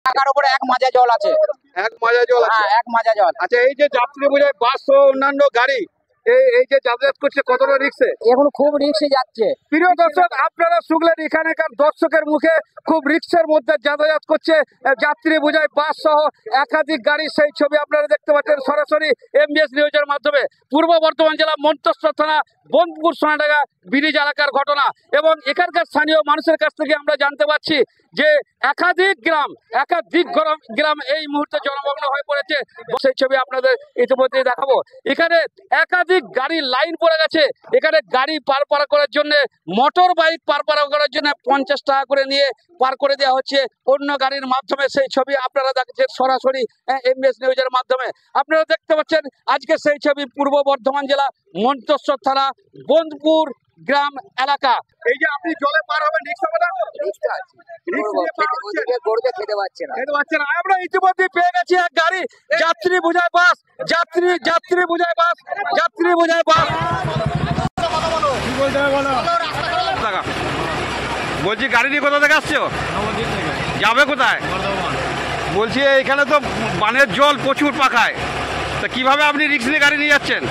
টাকার উপরে এক মাজা জল আছে। এক মাজা জল আছে? হ্যাঁ, এক মাজা জল। আচ্ছা, এই যে যাত্রী বোঝাই বাস ও অন্যান্য গাড়ি এই যে যাতায়াত করছে কতটা রিক্সে? এখন খুব রিক্সে যাচ্ছে। প্রিয় দর্শক, আপনারা শুনলেন এখানকার দর্শকের মুখে খুব রিক্সের মধ্যে যাতায়াত করছে যাত্রী বোঝাই বাস সহ একাধিক গাড়ি। সেই ছবি আপনারা দেখতে পাচ্ছেন সরাসরি এমবিএস নিউজের মাধ্যমে। পূর্ব বর্ধমান জেলা মন্তেশ্বর থানা বন্ধপুর সোনাডাঙ্গা ব্রিজ এলাকার ঘটনা। এবং এখানকার স্থানীয় মানুষের কাছ থেকে আমরা জানতে পারছি যে একাধিক গ্রাম এই মুহূর্তে জলমগ্ন হয়ে পড়েছে। সেই ছবি আপনাদের ইতিমধ্যে দেখাবো। এখানে একাধিক গাড়ি লাইন পড়ে গেছে। এখানে গাড়ি পার করার জন্য, মোটর বাইক পার করার জন্য 50 টাকা করে নিয়ে পার করে দেওয়া হচ্ছে অন্য গাড়ির মাধ্যমে। সেই ছবি আপনারা দেখছেন সরাসরি এমবিএস নিউজের মাধ্যমে। আপনারা দেখতে পাচ্ছেন আজকে সেই ছবি পূর্ব বর্ধমান জেলা মন্তেশ্বর থানা বন্ধপুর গ্রাম এলাকা। এই যে আপনি জলে পার হবেন, খেতে পাচ্ছে না। আমরা ইতিমধ্যে পেয়ে গেছি এক গাড়ি যাত্রী বোঝাই বাস। যাত্রী বোঝাই বাস। বলছি গাড়ি নিয়ে কোথা থেকে আসছো? যাবে কোথায়? বলছি এখানে তো বানের জল প্রচুর পাখায়, তা কিভাবে আপনি রিক্স নিয়ে গাড়ি নিয়ে যাচ্ছেন?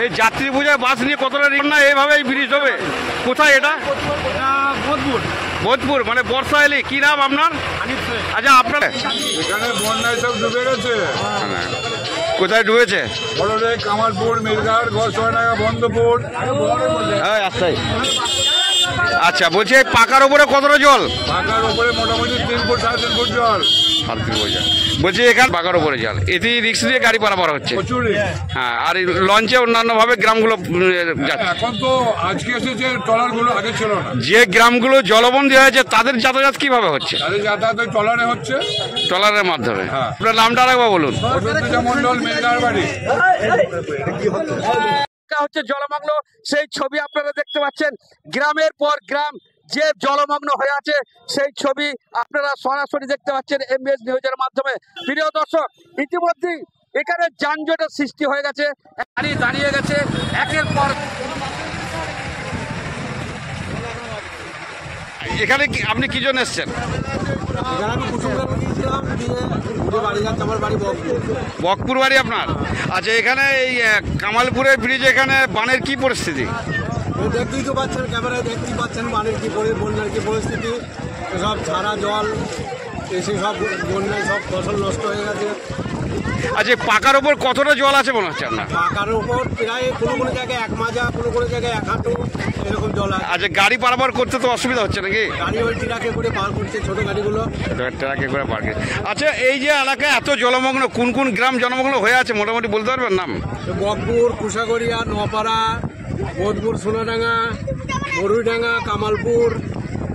এই যাত্রী বোঝায় বাস নিয়ে কতটা রিক্স না এইভাবে ব্রিজ হবে? কোথায় এটা? বোধপুর, মানে বর্ষা এলে। কি নাম আপনার? আচ্ছা, আপনার এখানে বন্যায় সব ডুবে গেছে। কোথায় ডুবেছে? বড়দের কামালপুর, মিরঘাট, ঘোষণাডাঙ্গা, বন্ধপুর। আচ্ছা, বলছি এই পাকার উপরে কতটা জল? পাকার উপরে মোটামুটি 3 ফুট 3.5 ফুট জল। বলছি এখানে পাকার উপরে জল, এতেই রিক্স দিয়ে গাড়ি পারাপার হচ্ছে। প্রচুর। হ্যাঁ, আর লঞ্চে অন্যান্য ভাবে গ্রামগুলো যাচ্ছে। এখন তো আজকে এসেছে, ট্রলারগুলো আগে ছিল না। যে গ্রামগুলো জলবন্দী হয়েছে তাদের যাতায়াত কিভাবে হচ্ছে? তাদের যাতায়াত ওই ট্রলারে হচ্ছে। ট্রলারের মাধ্যমে? হ্যাঁ। আপনার নামটা আরেকবার বলুন। অযোধ্যা মন্ডল, মিলনার বাড়ি। হচ্ছে জলমগ্ন সেই ছবি আপনারা দেখতে পাচ্ছেন। গ্রামের পর গ্রাম যে জলমগ্ন হয়ে আছে সেই ছবি আপনারা সরাসরি দেখতে পাচ্ছেন এমবিএস নিউজের মাধ্যমে। প্রিয় দর্শক, ইতিমধ্যেই এখানে যানজটের সৃষ্টি হয়ে গেছে, গাড়ি দাঁড়িয়ে গেছে একের পর। এখানে আপনি কি জন্য এসছেন? বকপুর বাড়ি আপনার? আচ্ছা, এখানে এই কামালপুরের ব্রিজে এখানে বানের কি পরিস্থিতি? দেখতেই তো পাচ্ছেন, ক্যামেরায় দেখতেই পাচ্ছেন বানের কি বন্যার কি পরিস্থিতি। সব ছাড়া জল এসে সব বন্যায় সব ফসল নষ্ট হয়ে গেছে। আচ্ছা, পাকার ওপর কতটা জল আছে মনে হচ্ছে আপনার? পাকার ওপর প্রায় কোনো জায়গায় 1 মাজা, কোনো জায়গায় 1 হাঁটু এরকম জল আছে। আচ্ছা, গাড়ি পারাপার করতে তো অসুবিধা হচ্ছে নাকি? গাড়ি ওই ট্রাকে করে পার করছে, ছোট গাড়িগুলো ট্রাকে করে পার করছে। আচ্ছা, এই যে এলাকায় এত জলমগ্ন, কোন কোন গ্রাম জলমগ্ন হয়ে আছে মোটামুটি বলতে পারবেন নাম? বকপুর, কুশাগড়িয়া, নোয়াপাড়া, বোধপুর, সোনাডাঙ্গা, মরুইডাঙ্গা, কামালপুর,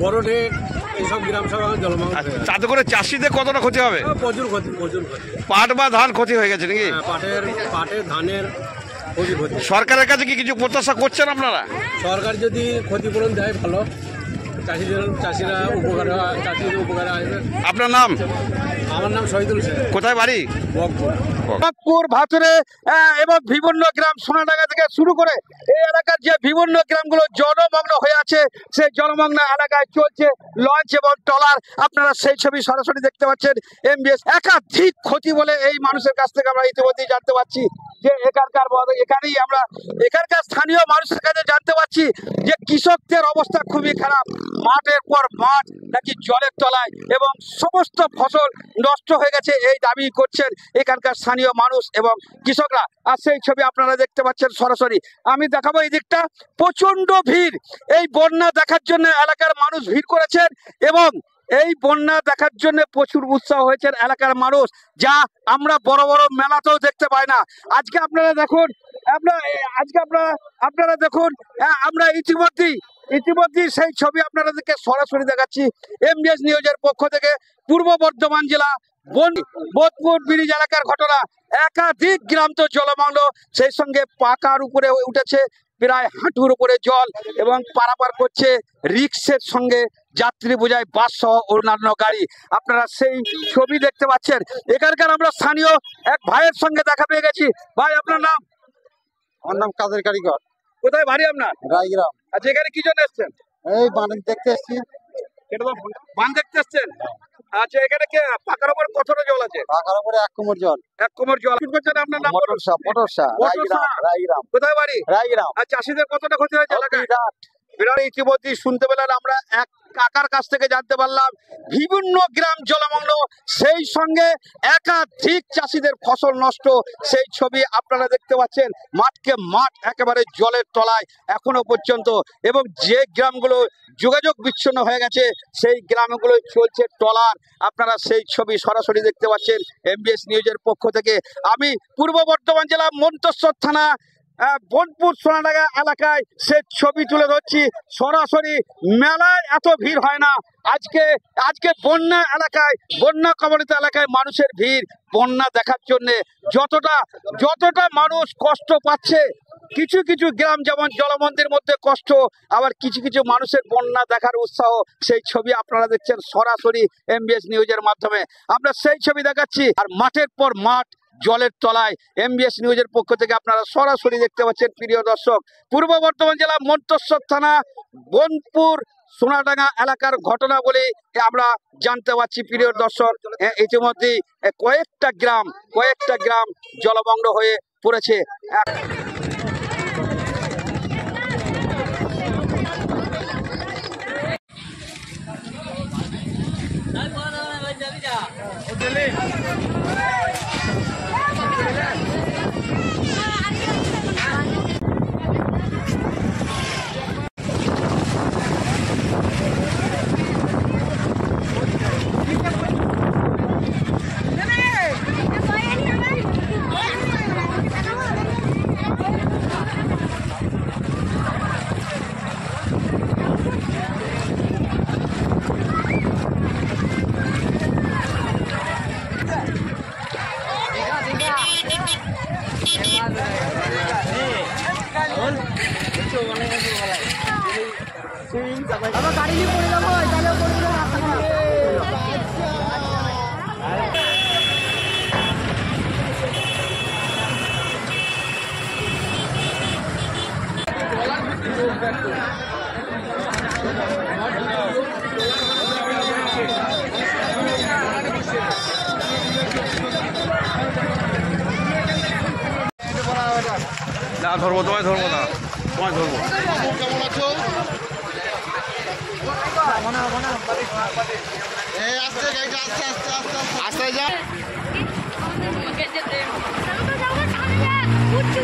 বড়ঢেক, এইসব গ্রাম সব জলমগ্ন। তাতে করে চাষিদের কতটা ক্ষতি হবে? প্রচুর ক্ষতি। পাট বা ধান ক্ষতি হয়ে গেছে নাকি? পাটের ধানের প্রচুর ক্ষতি। সরকারের কাছে কি কিছু প্রত্যাশা করছেন আপনারা? সরকার যদি ক্ষতিপূরণ দেয় ভালো, চাষিরা উপকার আসবে। আপনার নাম? আমার নাম শহীদুল শেখ। কোথায় বাড়ি? বকপুর, ভাতুরে এবং বিভিন্ন গ্রাম সোনাডাঙ্গা থেকে শুরু করে এই এলাকার যে বিভিন্ন গ্রামগুলো জলমগ্ন হয়ে আছে, সেই জলমগ্ন এলাকায় চলছে লঞ্চ এবং ট্রলার। আপনারা সেই ছবি সরাসরি দেখতে পাচ্ছেন এমবিএস। একাধিক ক্ষতি বলে এই মানুষের কাছ থেকে আমরা ইতিমধ্যেই জানতে পারছি যে এখানকার স্থানীয় মানুষের কাছে জানতে পারছি যে কৃষকদের অবস্থা খুবই খারাপ। মাঠের পর মাঠ নাকি জলের তলায় এবং সমস্ত ফসল নষ্ট হয়ে গেছে এই দাবি করছেন এখানকার স্থানীয় মানুষ এবং কৃষকরা। আর সেই ছবি আপনারা দেখতে পাচ্ছেন সরাসরি। আমি দেখাবো এই দিকটা, প্রচন্ড ভিড়। এই বন্যা দেখার জন্য এলাকার মানুষ ভিড় করেছেন এবং এই বন্যা দেখার জন্য প্রচুর উৎসাহ হয়েছেন এলাকার মানুষ, যা আমরা বড় বড় মেলাতেও দেখতে পাই না। আজকে আপনারা দেখুন, আপনারা দেখুন, আমরা ইতিমধ্যেই সেই ছবি আপনাদেরকে সরাসরি দেখাচ্ছি এমবিএস নিউজের পক্ষ থেকে। পূর্ব বর্ধমান জেলা বোধপুর ব্রিজ এলাকার ঘটনা। একাধিক গ্রাম তো জলমগ্ন, সেই সঙ্গে পাকার উপরে উঠেছে প্রায় হাঁটুর উপরে জল এবং পারাপার করছে রিক্সের সঙ্গে যাত্রী বোঝাই বাস সহ অন্যান্য গাড়ি। আপনারা সেই ছবি দেখতে পাচ্ছেন। এখানকার আমরা স্থানীয় এক ভাইয়ের সঙ্গে দেখা পেয়ে গেছি। ভাই, আপনার নাম? আমার নাম কাদের কারিগর। কোথায় বাড়ি আপনার? রায়গ্রাম। আচ্ছা, এখানে কি জন্য এসছেন? এই বানের দেখতে এসছি। কেটে দাও ফোনটা। বান দেখতে এসছেন? আচ্ছা, এখানে কে পাকার উপর কতটা জল আছে? টাকার উপরে 1 কোমর জল। 1 কোমর জল। কি করছেন? আপনার নাম বলুন। মটরসা রাইগ্রাম। কোথায় বাড়ি? রাইগ্রাম। আর চাষিদের কতটা ক্ষতি হয়েছে এলাকায়? বিরাট। বিরাট। ইতিমধ্যে শুনতে পেলেন, আমরা এক কাকার কাছ থেকে জানতে পারলাম বিভিন্ন গ্রাম জলমগ্ন, সেই সঙ্গে একাধিক চাষিদের ফসল নষ্ট, সেই ছবি আপনারা দেখতে পাচ্ছেন। মাঠকে মাঠ একেবারে জলের তলায় এখনো পর্যন্ত, এবং যে গ্রামগুলো যোগাযোগ বিচ্ছিন্ন হয়ে গেছে সেই গ্রামগুলো চলছে ট্রলার। আপনারা সেই ছবি সরাসরি দেখতে পাচ্ছেন এমবিএস নিউজের পক্ষ থেকে। আমি পূর্ব বর্ধমান জেলা মন্তেশ্বর থানা বোনপুর সোনাডাঙ্গা এলাকায় সে ছবি তুলে ধরছি সরাসরি। মেলায় এত ভিড় হয় না। আজকে বন্যা এলাকায়, বন্যা কবলিত এলাকায় মানুষের ভিড় বন্যা দেখার জন্য। যতটা মানুষ কষ্ট পাচ্ছে, কিছু কিছু গ্রাম যেমন জলমন্দির মধ্যে কষ্ট, আবার কিছু কিছু মানুষের বন্যা দেখার উৎসাহ, সেই ছবি আপনারা দেখছেন সরাসরি এমবিএস নিউজের মাধ্যমে। আমরা সেই ছবি দেখাচ্ছি, আর মাঠের পর মাঠ জলের তলায় এমবিএস নিউজের পক্ষ থেকে আপনারা সরাসরি দেখতে পাচ্ছেন। প্রিয় দর্শক, পূর্ব বর্ধমান জেলা মন্তেশ্বর থানা বোনপুর সোনাডাঙ্গা এলাকার ঘটনা বলে আমরা জানতে পারছি। প্রিয় দর্শক, ইতিমধ্যেই কয়েকটা গ্রাম জলমগ্ন হয়ে পড়েছে। না ধরবো, তোমায় ধরবো না, তোমায় ধরবো। কেমন আছো? আস্তে গাড়িটা আস্তে যা। উঠছে